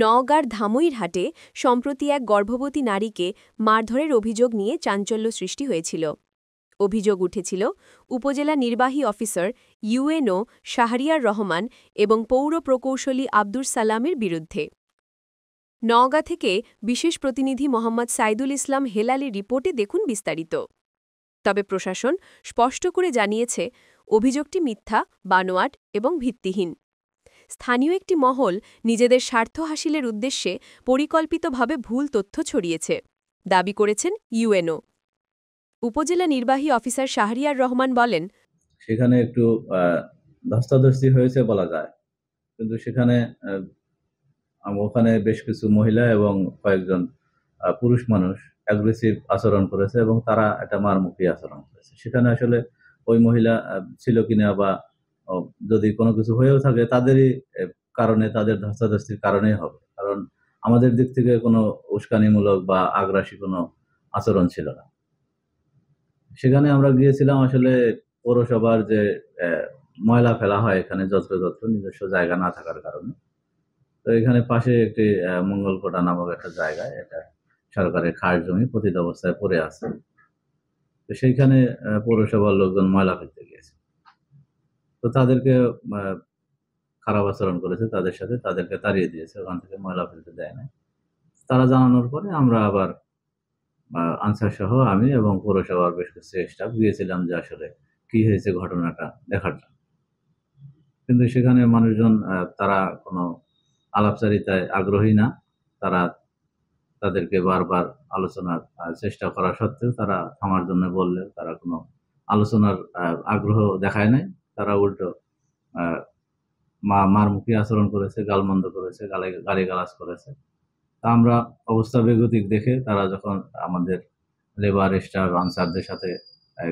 নওগাঁর ধামইরহাটে সম্প্রতি এক গর্ভবতী নারীকে মারধরের অভিযোগ নিয়ে চাঞ্চল্য সৃষ্টি হয়েছিল। অভিযোগ উঠেছিল উপজেলা নির্বাহী অফিসার ইউএনও শাহরিয়ার রহমান এবং পৌর প্রকৌশলী আব্দুর সালামের বিরুদ্ধে। নওগাঁ থেকে বিশেষ প্রতিনিধি মোহাম্মদ সাইদুল ইসলাম হেলালির রিপোর্টে দেখুন বিস্তারিত। তবে প্রশাসন স্পষ্ট করে জানিয়েছে অভিযোগটি মিথ্যা, বানোয়াট এবং ভিত্তিহীন। স্থানীয় একটি মহল নিজেদের স্বার্থ হাসিলের উদ্দেশ্যে পরিকল্পিতভাবে ভুল তথ্য ছড়িয়েছে, দাবি করেছেন ইউএনও। উপজেলা নির্বাহী অফিসার শাহরিয়ার রহমান বলেন, সেখানে একটু ধস্তাধস্তি হয়েছে বলা যায়, কিন্তু সেখানে ওখানে বেশ কিছু মহিলা এবং কয়েকজন পুরুষ মানুষ অ্যাগ্রেসিভ আচরণ করেছে এবং তারা একটা মারমুখী আচরণ করেছে। সেখানে আসলে ওই মহিলা ছিল কিনা বা যদি কোনো কিছু হয়েও থাকে তাদেরই কারণে, তাদের ধস্তাধস্তির কারণেই হবে, কারণ আমাদের দিক থেকে কোনো উস্কানিমূলক বা আগ্রাসী কোনো আচরণ ছিল না। সেখানে আমরা গিয়েছিলাম আসলে পৌরসভার যে ময়লা ফেলা হয় এখানে যত্রতত্র নিজস্ব জায়গা না থাকার কারণে। তো এখানে পাশে একটি মঙ্গলকোটা নামক একটা জায়গায়, এটা সরকারের খাস জমি, পতিত অবস্থায় পড়ে আছে। তো সেইখানে পৌরসভার লোকজন ময়লা ফেলতে গিয়েছে, তো তাদেরকে খারাপ আচরণ করেছে, তাদের সাথে তাদেরকে তাড়িয়ে দিয়েছে, ওখান থেকে ময়লা ফেলতে দেয় না। তারা জানানোর পরে আমরা আবার আনসার সহ আমি এবং পৌরসভার বেশ কিছু স্টাফ গিয়েছিলাম যে আসলে কি হয়েছে ঘটনাটা দেখার জন্য। কিন্তু সেখানে মানুষজন তারা কোনো আলাপচারিতায় আগ্রহী না। তারা তাদেরকে বারবার আলোচনার চেষ্টা করা সত্ত্বেও তারা থামার জন্য বললেও তারা কোনো আলোচনার আগ্রহ দেখায় নাই। তারা উল্টো মারমুখী আচরণ করেছে, গালমন্দ করেছে, গালিগালাজ করেছে। তা আমরা অবস্থা বেগতিক দেখে তারা যখন আমাদের লেবার স্টাফ আনসারদের সাথে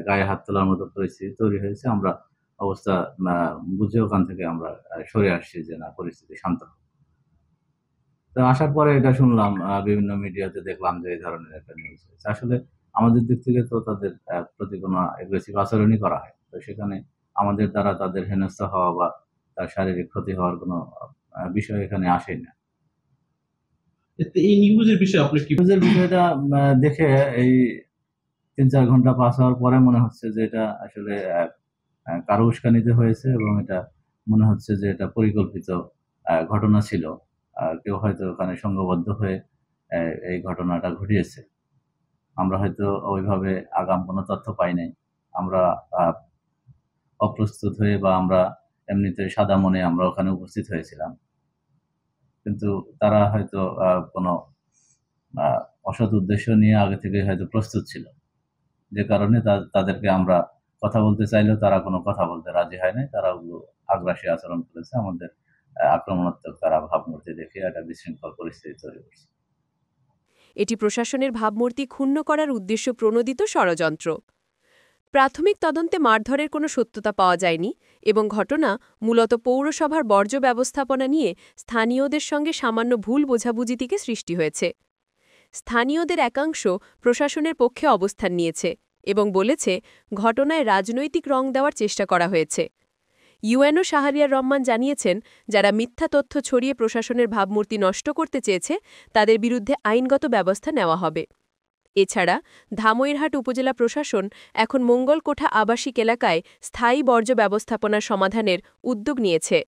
গায়ে হাত তোলার মতো পরিস্থিতি তৈরি হয়েছে, আমরা অবস্থা বুঝে ওখান থেকে আমরা সরে আসছি যে না, পরিস্থিতি শান্ত। তো আসার পরে এটা শুনলাম, বিভিন্ন মিডিয়াতে দেখলাম যে এই ধরনের একটা নিউজ হয়েছে। আসলে আমাদের দিক থেকে তো তাদের প্রতি কোনো এগ্রেসিভ আচরণই করা হয়, তো সেখানে আমাদের দ্বারা তাদের হেনস্থা হওয়া বা তার শারীরিক ক্ষতি হওয়ার কোনো বিষয় এখানে আসে না। এই নিউজের বিষয়ে আপনি কি বিষয়টা দেখে এই ৩-৪ ঘন্টা পাস হওয়ার পরে মনে হচ্ছে যে এটা আসলে কারো উস্কানিতে হয়েছে এবং এটা মনে হচ্ছে যে এটা পরিকল্পিত ঘটনা ছিল। কেউ হয়তো ওখানে সংঘবদ্ধ হয়ে এই ঘটনাটা ঘটিয়েছে। আমরা হয়তো ওইভাবে আগাম কোনো তথ্য পাই নাই। আমরা অপ্রস্তুত হয়ে বা আমরা এমনিতে সাদা মনে আমরা ওখানে উপস্থিত হয়েছিলাম, কিন্তু তারা হয়তো কোনো অসৎ উদ্দেশ্য নিয়ে আগে থেকে হয়তো প্রস্তুত ছিল, যে কারণে তাদেরকে আমরা কথা বলতে চাইলেও তারা কোনো কথা বলতে রাজি হয় নাই। তারা আগ্রাসী আচরণ করেছে, আমাদের আক্রমণাত্মক তারা ভাবমূর্তি দেখে একটা বিশৃঙ্খল পরিস্থিতি তৈরি করছে। এটি প্রশাসনের ভাবমূর্তি ক্ষুণ্ণ করার উদ্দেশ্য প্রণোদিত ষড়যন্ত্র। প্রাথমিক তদন্তে মারধরের কোনো সত্যতা পাওয়া যায়নি এবং ঘটনা মূলত পৌরসভার বর্জ্য ব্যবস্থাপনা নিয়ে স্থানীয়দের সঙ্গে সামান্য ভুল বোঝাবুঝি থেকে সৃষ্টি হয়েছে। স্থানীয়দের একাংশ প্রশাসনের পক্ষে অবস্থান নিয়েছে এবং বলেছে ঘটনায় রাজনৈতিক রং দেওয়ার চেষ্টা করা হয়েছে। ইউএনও শাহরিয়ার রহমান জানিয়েছেন, যারা মিথ্যা তথ্য ছড়িয়ে প্রশাসনের ভাবমূর্তি নষ্ট করতে চেয়েছে তাদের বিরুদ্ধে আইনগত ব্যবস্থা নেওয়া হবে। এছাড়া ধামইরহাট উপজেলা প্রশাসন এখন মঙ্গলকোঠা আবাসিক এলাকায় স্থায়ী বর্জ্য ব্যবস্থাপনার সমাধানের উদ্যোগ নিয়েছে।